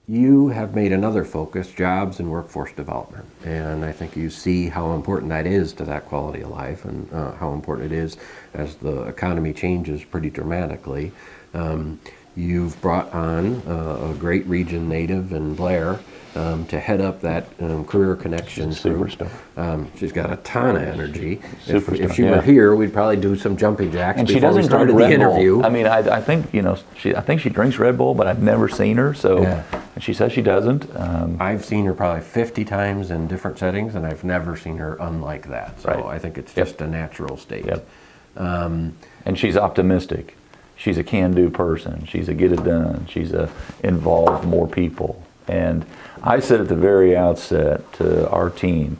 You have made another focus, jobs and workforce development. And I think you see how important that is to that quality of life, and how important it is as the economy changes pretty dramatically. You've brought on a great region native in Blair to head up that career connection. Superstar. She's got a ton of energy. Superstar, If she were here, we'd probably do some jumping jacks And she before we doesn't drink started the Red interview. Bull. I mean, I think, I think she drinks Red Bull, but I've never seen her. So, Yeah. and she says she doesn't. I've seen her probably 50 times in different settings, and I've never seen her unlike that. So Right. I think it's just a natural state. Yep. And she's optimistic. She's a can-do person. She's a get-it-done. She's a involve more people. And I said at the very outset to our team,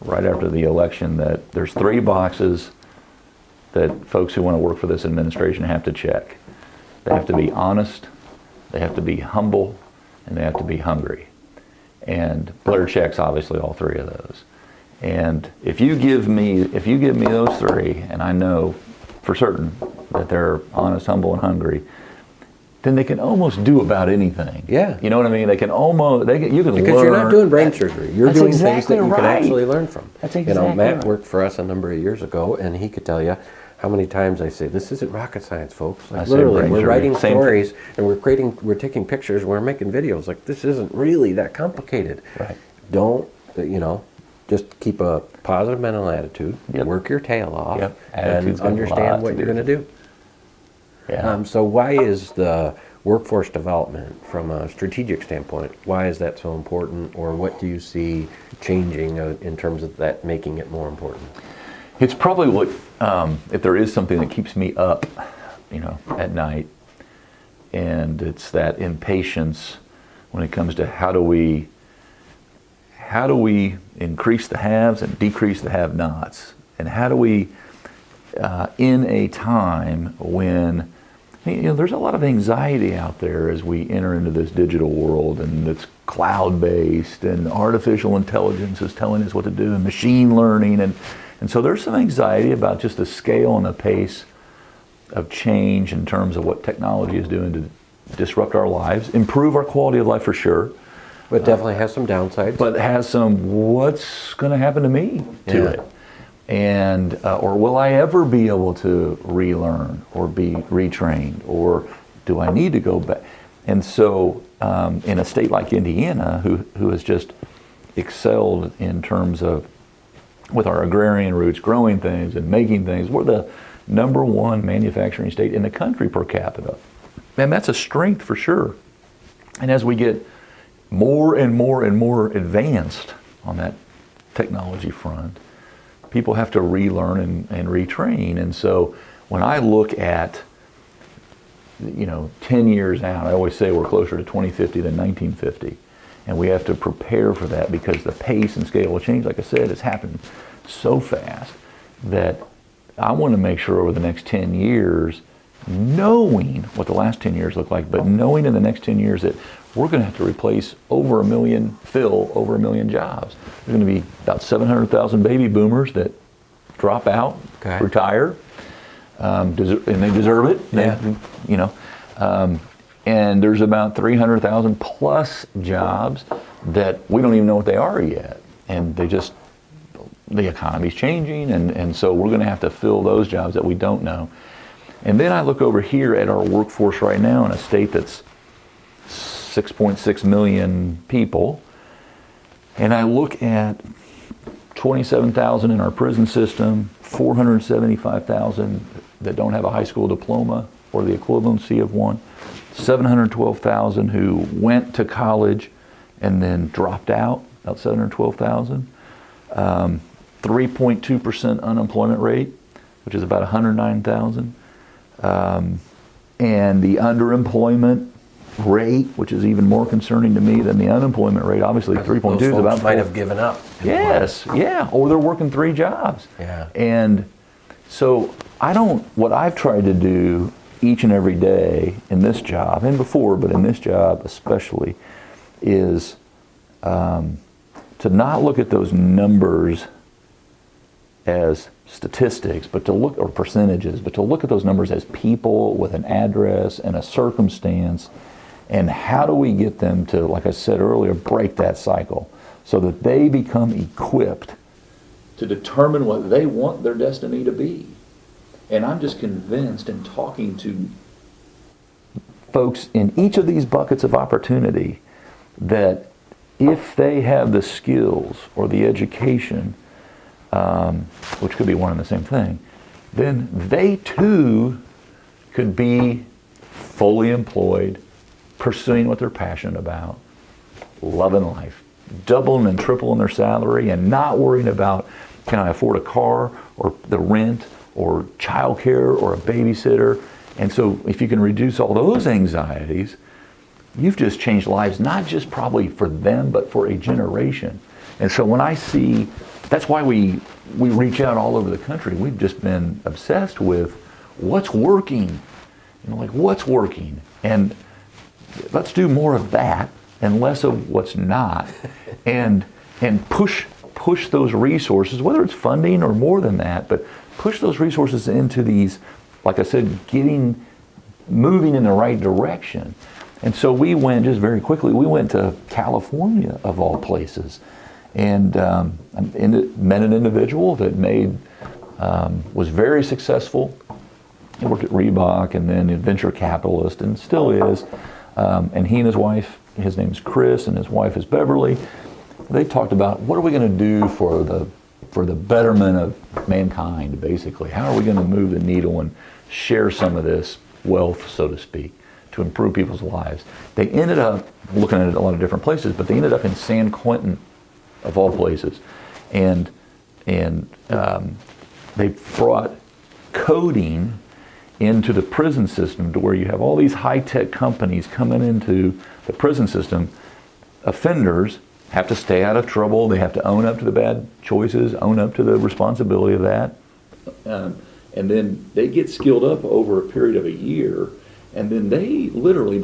right after the election, that there's 3 boxes that folks who want to work for this administration have to check. They have to be honest, they have to be humble, and they have to be hungry. And Blair checks obviously all 3 of those. And if you give me those 3, and I know for certain that they're honest, humble, and hungry, then they can almost do about anything. Yeah. You know what I mean? They can almost, you can Because learn. you're not doing brain surgery. You're That's doing things exactly that you can right. actually learn from. That's exactly Matt right. worked for us a number of years ago, and he could tell you how many times I say, this isn't rocket science, folks. I Like, say literally, brain we're surgery. writing Same stories, and we're taking pictures, we're making videos. Like, this isn't really that complicated. Right. Don't, just keep a positive mental attitude, Yep. work your tail off, Yep. and Attitude's got a lot understand what to you're do. going to do. Yeah. So why is the workforce development from a strategic standpoint, why is that so important, or what do you see changing in terms of that making it more important? It's probably what, if there is something that keeps me up, at night, and it's that impatience when it comes to how do we increase the haves and decrease the have-nots, and how do we, in a time when there's a lot of anxiety out there as we enter into this digital world, and it's cloud-based, and artificial intelligence is telling us what to do, and machine learning, and so there's some anxiety about just the scale and the pace of change in terms of what technology is doing to disrupt our lives, improve our quality of life for sure, But it definitely has some downsides. but has some what's going to happen to me to Yeah. it. And or will I ever be able to relearn or be retrained, or do I need to go back? And so in a state like Indiana, who has just excelled in terms of, with our agrarian roots, growing things and making things, we're the #1 manufacturing state in the country per capita. And that's a strength for sure. And as we get more and more and more advanced on that technology front, people have to relearn and retrain. And so when I look at, 10 years out, I always say we're closer to 2050 than 1950. And we have to prepare for that, because the pace and scale of change, like I said, has happened so fast that I want to make sure over the next 10 years, knowing what the last 10 years look like, but knowing in the next 10 years that we're going to have to replace fill over a million jobs. There's going to be about 700,000 baby boomers that drop out, Okay. retire, and they deserve it. Yeah. And there's about 300,000 plus jobs that we don't even know what they are yet. And the economy's changing, and so we're going to have to fill those jobs that we don't know. And then I look over here at our workforce right now in a state that's 6.6 million people, and I look at 27,000 in our prison system, 475,000 that don't have a high school diploma or the equivalency of one, 712,000 who went to college and then dropped out, about 712,000. 3.2% unemployment rate, which is about 109,000. And the underemployment rate, which is even more concerning to me than the unemployment rate, obviously 3.2 is about might have given up. Yes, yeah, or they're working 3 jobs. Yeah. And so what I've tried to do each and every day in this job, and before, but in this job especially, is to not look at those numbers as statistics, but to look, or percentages, but to look at those numbers as people with an address and a circumstance, And how do we get them to, like I said earlier, break that cycle so that they become equipped to determine what they want their destiny to be? And I'm just convinced in talking to folks in each of these buckets of opportunity that if they have the skills or the education, which could be one and the same thing, then they too could be fully employed, pursuing what they're passionate about, loving life, doubling and tripling their salary, and not worrying about, can I afford a car or the rent or childcare or a babysitter? And so if you can reduce all those anxieties, you've just changed lives, not just probably for them, but for a generation. And so when I see, that's why we reach out all over the country. We've just been obsessed with what's working, like what's working. And let's do more of that and less of what's not, and push those resources, whether it's funding or more than that, but push those resources into these, like I said, moving in the right direction. And so we went, just very quickly, we went to California, of all places, and met an individual that was very successful. He worked at Reebok and then a venture capitalist, and still is. And he and his wife, his name's Chris, and his wife is Beverly. They talked about, what are we going to do for the betterment of mankind, basically? How are we going to move the needle and share some of this wealth, so to speak, to improve people's lives? They ended up looking at a lot of different places, but they ended up in San Quentin, of all places. And they brought coding into the prison system to where you have all these high-tech companies coming into the prison system. Offenders have to stay out of trouble. They have to own up to the bad choices, own up to the responsibility of that. And then they get skilled up over a period of a year. And then they literally,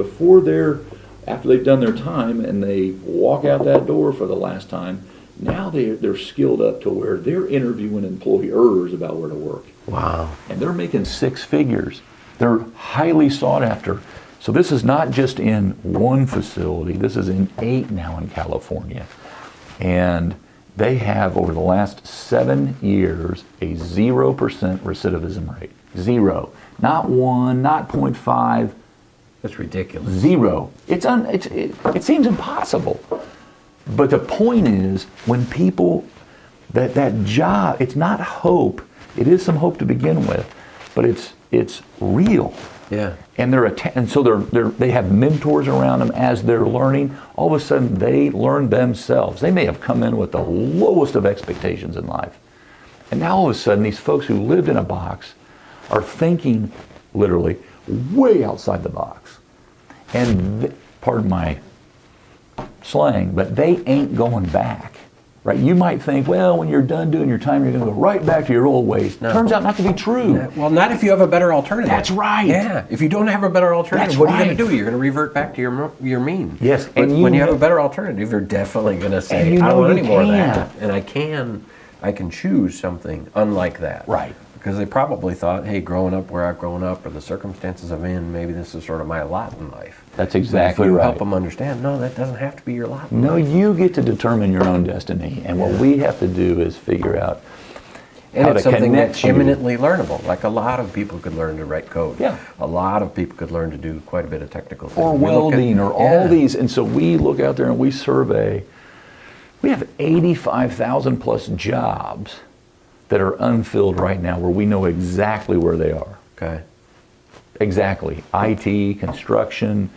after they've done their time and they walk out that door for the last time, now they're skilled up to where they're interviewing employers about where to work. Wow. And they're making six figures. They're highly sought after. So this is not just in one facility. This is in 8 now in California. And they have, over the last 7 years, a 0% recidivism rate. 0. Not 1, not 0.5. That's ridiculous. 0. It seems impossible. But the point is, when people, that job, it's not hope. It is some hope to begin with, but it's real. Yeah. And they have mentors around them as they're learning. All of a sudden, they learn themselves. They may have come in with the lowest of expectations in life, and now all of a sudden, these folks who lived in a box are thinking, literally, way outside the box. And pardon my slang, but they ain't going back. Right? You might think, well, when you're done doing your time, you're going to go right back to your old ways. No. Turns out not to be true. Well, not if you have a better alternative. That's right. Yeah. If you don't have a better alternative, what are you going to do? You're going to revert back to your mean. Yes. But when you have a better alternative, you're definitely going to say, I don't want any more of that. And I can choose something unlike that. Right. Because they probably thought, hey, growing up where I've grown up or the circumstances I'm in, maybe this is sort of my lot in life. That's exactly right. You right. help them understand, no, that doesn't have to be your lot in life. No, you get to determine your own destiny. And what we have to do is figure out and how it's to something connect that's eminently learnable. Like a lot of people could learn to write code. Yeah. A lot of people could learn to do quite a bit of technical things. Or welding or all these. And so we look out there and we survey. We have 85,000 plus jobs that are unfilled right now where we know exactly where they are. Okay. Exactly. IT, construction,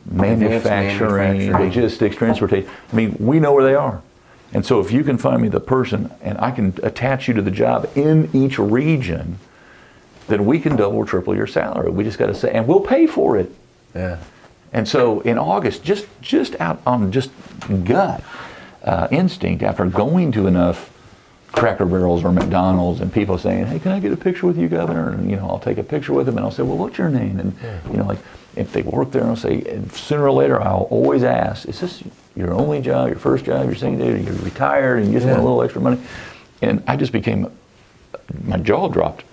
manufacturing, logistics, transportation. I mean, we know where they are. And so if you can find me the person and I can attach you to the job in each region, then we can double or triple your salary. We just got to say, and we'll pay for it. Yeah. And so in August, just out on just gut instinct, after going to enough Cracker Barrels or McDonald's and people saying, hey, can I get a picture with you, Governor? And, I'll take a picture with them and I'll say, well, what's your name? And, like, if they work there, I'll say, and sooner or later, I'll always ask, is this your only job, your first job, your second job, you're retired and you just want a little extra money? And I just my jaw dropped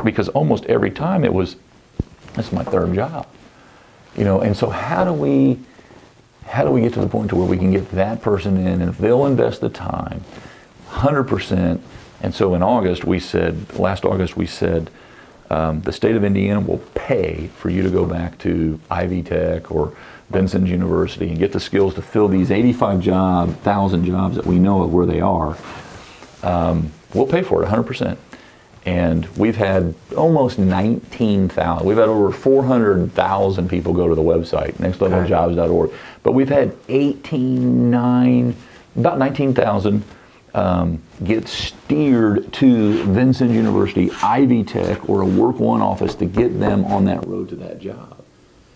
because almost every time this is my third job. And so how do we get to the point to where we can get that person in, and if they'll invest the time, 100%. And so in last August we said, the state of Indiana will pay for you to go back to Ivy Tech or Vincent's University and get the skills to fill these 85,000 jobs that we know of where they are. We'll pay for it 100%. And we've had almost 19,000. We've had over 400,000 people go to the website, nextleveljobs.org. But we've had about 19,000 get steered to Vincent University, Ivy Tech, or a Work One office to get them on that road to that job,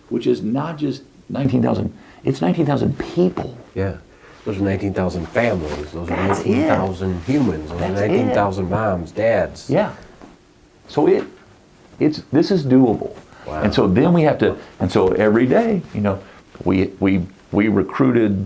which is not just 19,000, it's 19,000 people. Yeah. Those are 19,000 families. Those are 19,000 humans. Those are 19,000 moms, dads. Yeah. So this is doable. Wow. And so then we have to, and so every day, we recruited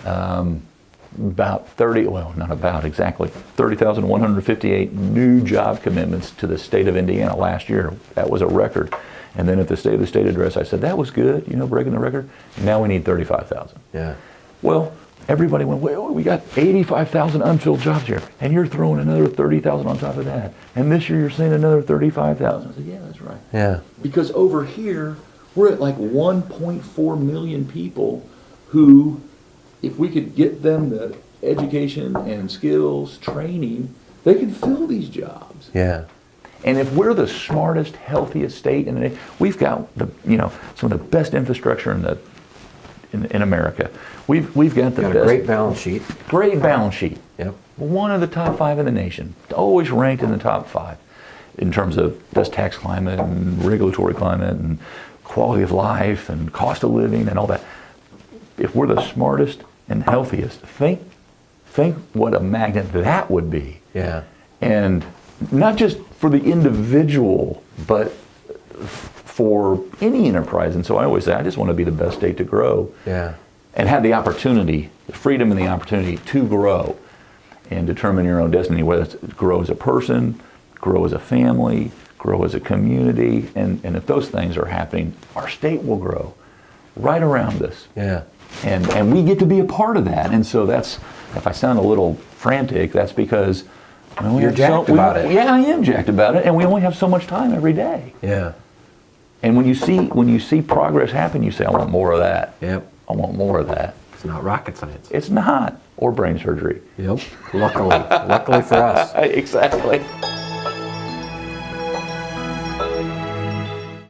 about 30,158 new job commitments to the state of Indiana last year. That was a record. And then at the State of the State address, I said, that was good, breaking the record. Now we need 35,000. Yeah. Well, everybody went, well, we got 85,000 unfilled jobs here, and you're throwing another 30,000 on top of that. And this year you're saying another 35,000. I said, yeah, that's right. Yeah. Because over here, we're at like 1.4 million people who, if we could get them the education and skills, training, they can fill these jobs. Yeah. And if we're the smartest, healthiest state in the nation, we've got some of the best infrastructure in America. We've got the Got best. a great balance sheet. Great balance sheet. Yep. One of the top 5 in the nation. Always ranked in the top 5 in terms of best tax climate and regulatory climate and quality of life and cost of living and all that. If we're the smartest and healthiest, think what a magnet that would be. Yeah. And not just for the individual, but for any enterprise. And so I always say, I just want to be the best state to grow. Yeah. And have the opportunity, the freedom and the opportunity to grow and determine your own destiny, whether it's grow as a person, grow as a family, grow as a community. And if those things are happening, our state will grow right around us. Yeah. And we get to be a part of that. And so that's, if I sound a little frantic, that's because you're jacked about it. Yeah, I am jacked about it. And we only have so much time every day. Yeah. And when you see progress happen, you say, I want more of that. Yep. I want more of that. It's not rocket science. It's not. Or brain surgery. Yep. Luckily for us. Exactly.